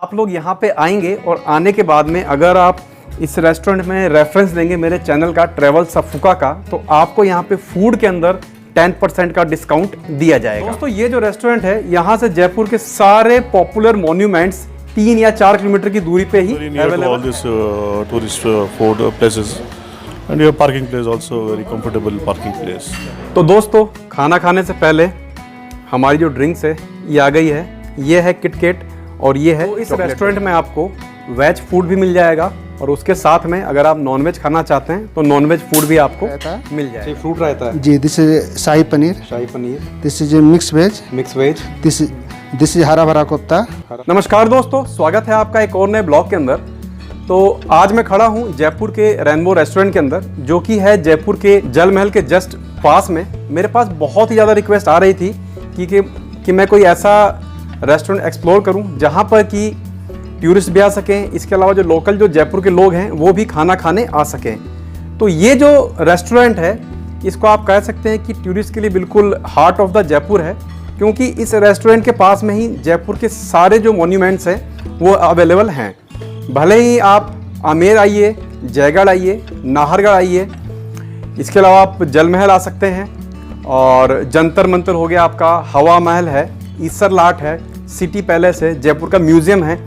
आप लोग यहाँ पे आएंगे और आने के बाद में अगर आप इस रेस्टोरेंट में रेफरेंस देंगे मेरे चैनल का ट्रैवल सफुका का, तो आपको यहाँ पे फूड के अंदर 10% का डिस्काउंट दिया जाएगा। दोस्तों ये जो रेस्टोरेंट है यहाँ से जयपुर के सारे पॉपुलर मॉन्यूमेंट्स 3 या 4 किलोमीटर की दूरी पे ही available. Tourist food places and your parking place also very comfortable parking place. तो दोस्तों खाना खाने से पहले हमारी जो ड्रिंक्स है ये आ गई है, ये है किटकैट और ये है। तो इस रेस्टोरेंट में आपको वेज फूड भी मिल जाएगा और उसके साथ में अगर आप नॉनवेज खाना चाहते हैं तो नॉनवेज फूड भी आपको मिल जाएगा। फ्रूट रहता है जी। This is shahi paneer, this is mix veg, this is hara bhara kofta. नमस्कार दोस्तों, स्वागत है आपका एक और नए ब्लॉग के अंदर। तो आज मैं खड़ा हूँ जयपुर के रेनबो रेस्टोरेंट के अंदर, जो कि है जयपुर के जल महल के जस्ट पास में। मेरे पास बहुत ही ज़्यादा रिक्वेस्ट आ रही थी कि मैं कोई ऐसा रेस्टोरेंट एक्सप्लोर करूं जहां पर कि टूरिस्ट भी आ सकें, इसके अलावा जो लोकल जो जयपुर के लोग हैं वो भी खाना खाने आ सकें। तो ये जो रेस्टोरेंट है इसको आप कह सकते हैं कि टूरिस्ट के लिए बिल्कुल हार्ट ऑफ द जयपुर है, क्योंकि इस रेस्टोरेंट के पास में ही जयपुर के सारे जो मॉन्यूमेंट्स हैं वो अवेलेबल हैं। भले ही आप आमेर आइए, जयगढ़ आइए, नाहरगढ़ आइए, इसके अलावा आप जल महल आ सकते हैं और जंतर मंतर हो गया आपका, हवा महल है, ईसर लाट है, सिटी पैलेस है, जयपुर का म्यूजियम है।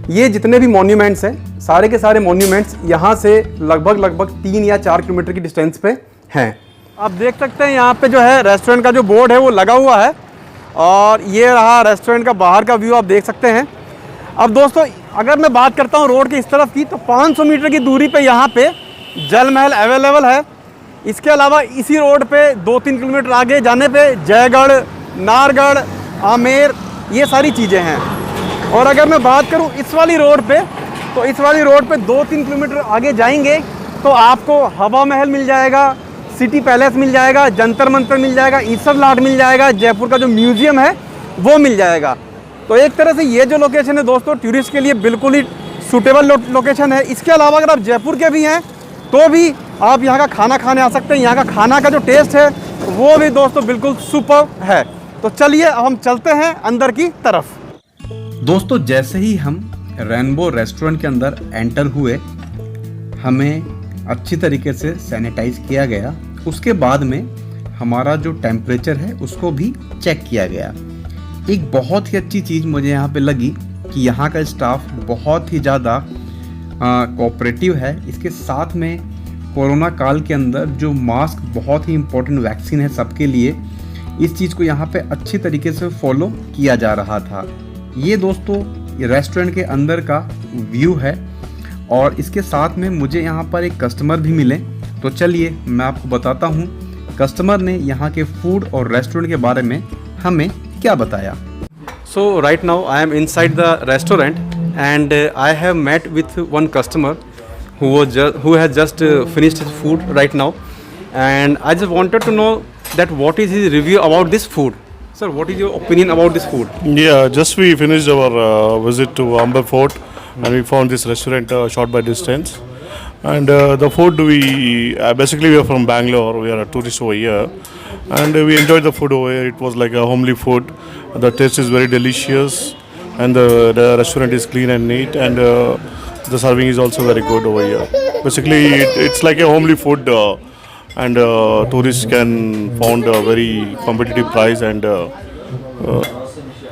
ये जितने भी मॉन्यूमेंट्स हैं सारे के सारे मॉन्यूमेंट्स यहाँ से लगभग 3 या 4 किलोमीटर की डिस्टेंस पे हैं। आप देख सकते हैं यहाँ पे जो है रेस्टोरेंट का जो बोर्ड है वो लगा हुआ है और ये रहा रेस्टोरेंट का बाहर का व्यू, आप देख सकते हैं। अब दोस्तों अगर मैं बात करता हूँ रोड के इस तरफ की, तो 500 मीटर की दूरी पे यहाँ पे जल महल अवेलेबल है। इसके अलावा इसी रोड पे 2-3 किलोमीटर आगे जाने पे जयगढ़, नाहरगढ़, आमेर, ये सारी चीज़ें हैं। और अगर मैं बात करूं इस वाली रोड पे, तो इस वाली रोड पे 2-3 किलोमीटर आगे जाएंगे तो आपको हवा महल मिल जाएगा, सिटी पैलेस मिल जाएगा, जंतर मंतर मिल जाएगा, ईसर लाट मिल जाएगा, जयपुर का जो म्यूजियम है वो मिल जाएगा। तो एक तरह से ये जो लोकेशन है दोस्तों टूरिस्ट के लिए बिल्कुल ही सूटेबल लोकेशन है। इसके अलावा अगर आप जयपुर के भी हैं तो भी आप यहाँ का खाना खाने आ सकते हैं। यहाँ का खाना का जो टेस्ट है वो भी दोस्तों बिल्कुल सुपर है। तो चलिए अब हम चलते हैं अंदर की तरफ। दोस्तों जैसे ही हम रेनबो रेस्टोरेंट के अंदर एंटर हुए, हमें अच्छी तरीके से सैनिटाइज किया गया। उसके बाद में हमारा जो टेम्परेचर है उसको भी चेक किया गया। एक बहुत ही अच्छी चीज़ मुझे यहाँ पे लगी कि यहाँ का स्टाफ बहुत ही ज़्यादा कोऑपरेटिव है। इसके साथ में कोरोना काल के अंदर जो मास्क बहुत ही इम्पोर्टेंट वैक्सीन है सबके लिए, इस चीज़ को यहाँ पे अच्छी तरीके से फॉलो किया जा रहा था। ये दोस्तों ये रेस्टोरेंट के अंदर का व्यू है और इसके साथ में मुझे यहाँ पर एक कस्टमर भी मिले। तो चलिए मैं आपको बताता हूँ कस्टमर ने यहाँ के फूड और रेस्टोरेंट के बारे में हमें क्या बताया। So right now I am inside the restaurant and I have met with one customer who has just finished his food right now, and I just wanted to know that what is his review about this food. Sir, what is your opinion about this food? Yeah, just we finished our visit to Amber Fort and we found this restaurant short by distance. And the food basically we are from Bangalore, we are a tourist over here, and we enjoyed the food over here. It was like a homely food. The taste is very delicious and the restaurant is clean and neat, and the serving is also very good over here. Basically it's like a homely food and tourists can found a very competitive price, and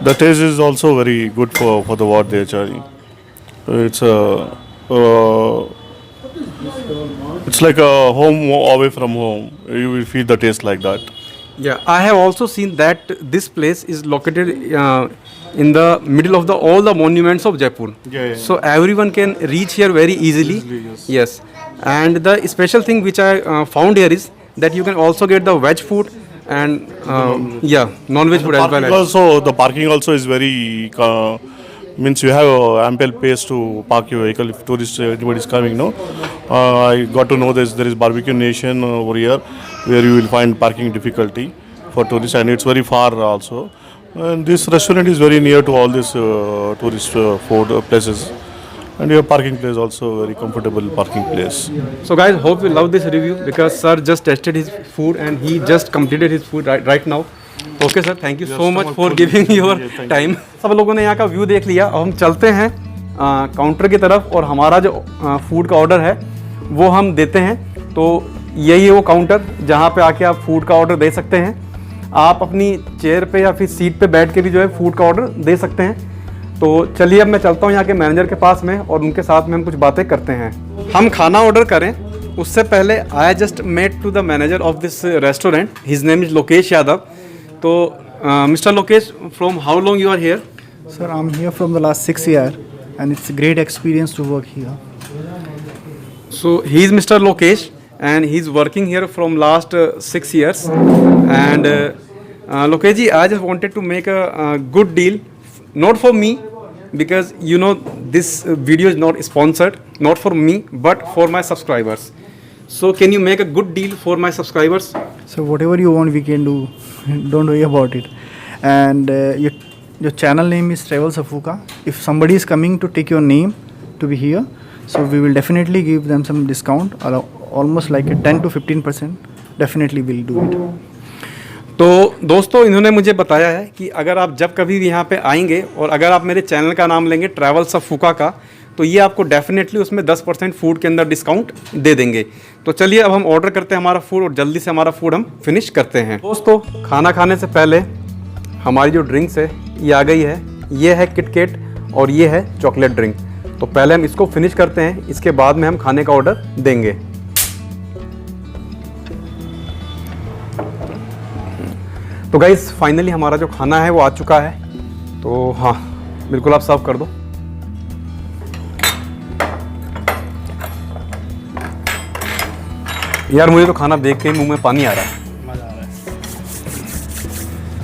the taste is also very good for the what they are charging. It's like a home away from home. You will feel the taste like that. Yeah, I have also seen that this place is located in the middle of all the monuments of Jaipur. Yeah. So everyone can reach here very easily. Yes. And the special thing which I found here is that you can also get the veg food and non-veg food as well. Also, the parking also is very means you have ample space to park your vehicle if tourists anybody is coming. No, I got to know there is Barbecue Nation over here where you will find parking difficulty for tourists, and it's very far also. And this restaurant is very near to all these tourist food places. And your parking place also very comfortable parking place. So guys, hope you love this review because sir just tested his food and he just completed his food right now. Okay sir, thank you so much for giving your time. सब लोगों ने यहाँ का view देख लिया, अब हम चलते हैं काउंटर की तरफ और हमारा जो फूड का ऑर्डर है वो हम देते हैं। तो यही है वो काउंटर जहाँ पे आके आप फूड का ऑर्डर दे सकते हैं। आप अपनी चेयर पे या फिर सीट पे बैठ के भी जो है फूड का ऑर्डर दे सकते हैं। तो चलिए अब मैं चलता हूँ यहाँ के मैनेजर के पास में और उनके साथ में हम कुछ बातें करते हैं। हम खाना ऑर्डर करें उससे पहले I just met to the manager of this restaurant, his name is Lokesh Yadav. तो mister Lokesh, from how long you are here? Sir, I'm here from the last 6 years and it's a great experience to work here. So he is Mr. Lokesh and he is working here from last 6 years. And Lokesh ji, I just wanted to make a good deal, not for me, because you know this video is not sponsored, not for me, but for my subscribers. So can you make a good deal for my subscribers? So whatever you want we can do, don't worry about it. And your channel name is Travel Safuka. If somebody is coming to take your name to be here, so we will definitely give them some discount, almost like a 10 to 15%. Definitely we'll do it. तो दोस्तों इन्होंने मुझे बताया है कि अगर आप जब कभी भी यहाँ पे आएंगे और अगर आप मेरे चैनल का नाम लेंगे ट्रैवल सफूका का, तो ये आपको डेफिनेटली उसमें 10% फूड के अंदर डिस्काउंट दे देंगे। तो चलिए अब हम ऑर्डर करते हैं हमारा फूड और जल्दी से हमारा फूड हम फिनिश करते हैं। दोस्तों खाना खाने से पहले हमारी जो ड्रिंक्स है ये आ गई है। ये है किटकेट और ये है चॉकलेट ड्रिंक। तो पहले हम इसको फिनिश करते हैं, इसके बाद में हम खाने का ऑर्डर देंगे। तो गाइस फाइनली हमारा जो खाना है वो आ चुका है। तो हाँ बिल्कुल आप सर्व कर दो। यार मुझे तो खाना देख के ही मुंह में पानी आ रहा है। मज़ा आ रहा है,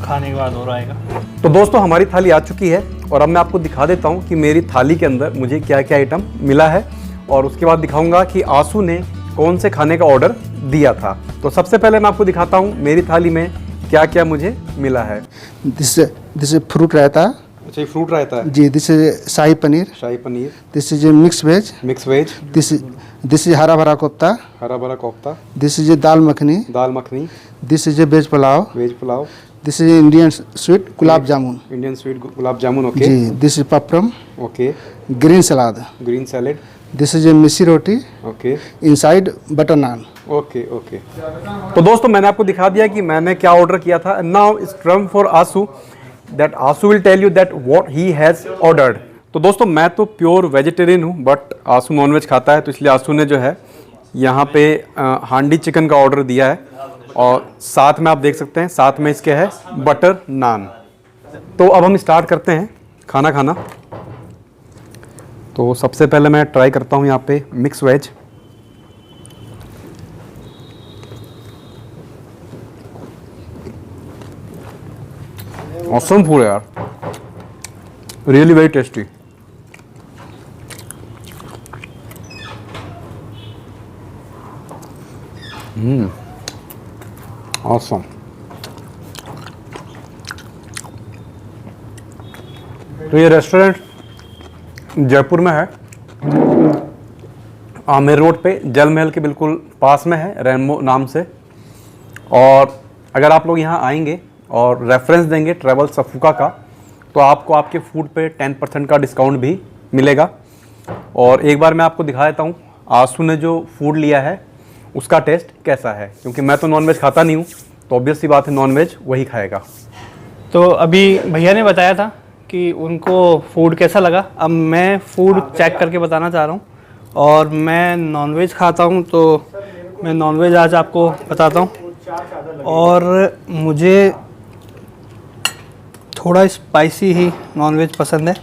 खाने के बाद हो रहेगा। तो दोस्तों हमारी थाली आ चुकी है और अब मैं आपको दिखा देता हूँ कि मेरी थाली के अंदर मुझे क्या क्या आइटम मिला है और उसके बाद दिखाऊंगा कि आंसू ने कौन से खाने का ऑर्डर दिया था। तो सबसे पहले मैं आपको दिखाता हूँ मेरी थाली में क्या क्या मुझे मिला है। This fruit raita. अच्छा, फ्रूट रायता है जी। This shahi paneer. Shahi paneer. This is mix veg. Mix veg. This is hara bhara kofta. Hara bhara kofta. This is dal makhani. Dal makhani. This is veg pulao. Veg pulao. This is Indian sweet gulab jamun. Indian sweet gulab jamun. Okay जी। This is papadam. Okay. Green salad. Green salad. This is missi roti. Okay. Inside butter naan. Okay okay. तो दोस्तों मैंने आपको दिखा दिया कि मैंने क्या ऑर्डर किया था। Now it's turn for Anshu that Anshu will tell you that what he has ordered. तो दोस्तों मैं तो प्योर वेजिटेरियन हूँ बट आंसू नॉनवेज खाता है, तो इसलिए आंसू ने जो है यहाँ पे हांडी चिकन का ऑर्डर दिया है और साथ में आप देख सकते हैं साथ में इसके है बटर नान। तो अब हम स्टार्ट करते हैं खाना खाना। तो सबसे पहले मैं ट्राई करता हूँ यहाँ पे मिक्स वेज। ऑसम फूड है यार, रियली वेरी टेस्टी। ऑसम। तो ये रेस्टोरेंट जयपुर में है, आमेर रोड पे जल महल के बिल्कुल पास में है, रेनबो नाम से। और अगर आप लोग यहाँ आएंगे और रेफरेंस देंगे ट्रैवल सफूका का तो आपको आपके फूड पे 10% का डिस्काउंट भी मिलेगा। और एक बार मैं आपको दिखा देता हूँ आंसू ने जो फूड लिया है उसका टेस्ट कैसा है, क्योंकि मैं तो नॉनवेज खाता नहीं हूँ, तो ऑब्वियस सी बात है नॉनवेज वही खाएगा। तो अभी भैया ने बताया था कि उनको फूड कैसा लगा। अब मैं फूड चेक करके बताना चाह रहा हूँ और मैं नॉनवेज खाता हूँ, तो मैं नॉनवेज आज आपको बताता हूँ। और मुझे थोड़ा स्पाइसी ही नॉनवेज पसंद है,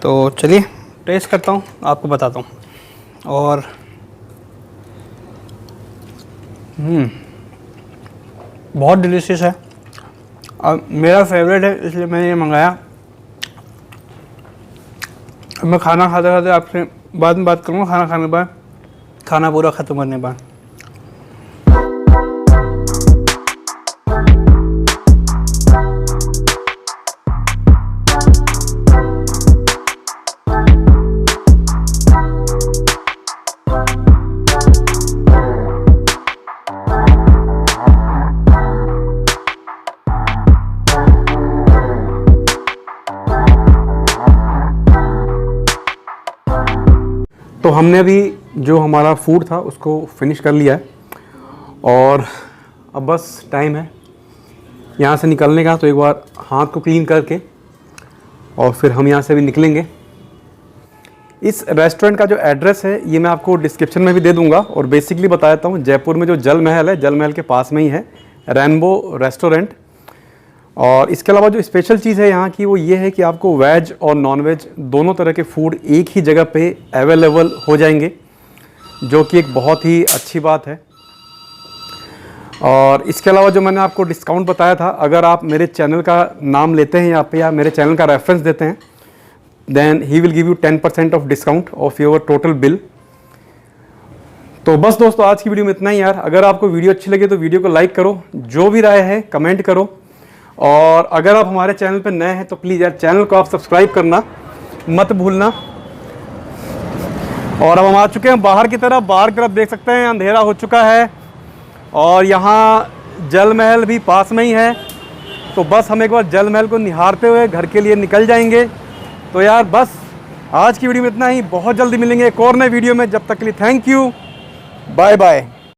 तो चलिए टेस्ट करता हूँ, आपको बताता हूँ। और बहुत डिलीशियस है और मेरा फेवरेट है, इसलिए मैंने ये मंगाया। मैं खाना खाते खाते आपसे बाद में बात करूँगा, खाना खाने के बाद, खाना पूरा ख़त्म करने के बाद। तो हमने अभी जो हमारा फूड था उसको फिनिश कर लिया है और अब बस टाइम है यहाँ से निकलने का। तो एक बार हाथ को क्लीन करके और फिर हम यहाँ से भी निकलेंगे। इस रेस्टोरेंट का जो एड्रेस है ये मैं आपको डिस्क्रिप्शन में भी दे दूंगा और बेसिकली बता देता हूँ, जयपुर में जो जल महल है, जल महल के पास में ही है रेनबो रेस्टोरेंट। और इसके अलावा जो स्पेशल चीज़ है यहाँ की वो ये है कि आपको वेज और नॉन वेज दोनों तरह के फूड एक ही जगह पे अवेलेबल हो जाएंगे, जो कि एक बहुत ही अच्छी बात है। और इसके अलावा जो मैंने आपको डिस्काउंट बताया था, अगर आप मेरे चैनल का नाम लेते हैं यहाँ पे या मेरे चैनल का रेफरेंस देते हैं, then he will give you 10% of discount of your total bill. तो बस दोस्तों आज की वीडियो में इतना ही यार। अगर आपको वीडियो अच्छी लगे तो वीडियो को लाइक करो, जो भी राय है कमेंट करो, और अगर आप हमारे चैनल पर नए हैं तो प्लीज़ यार चैनल को आप सब्सक्राइब करना मत भूलना। और अब हम आ चुके हैं बाहर की तरफ। बाहर की तरफ देख सकते हैं अंधेरा हो चुका है और यहाँ जल महल भी पास में ही है। तो बस हम एक बार जल महल को निहारते हुए घर के लिए निकल जाएंगे। तो यार बस आज की वीडियो में इतना ही। बहुत जल्दी मिलेंगे एक और नए वीडियो में। जब तक के लिए थैंक यू, बाय बाय।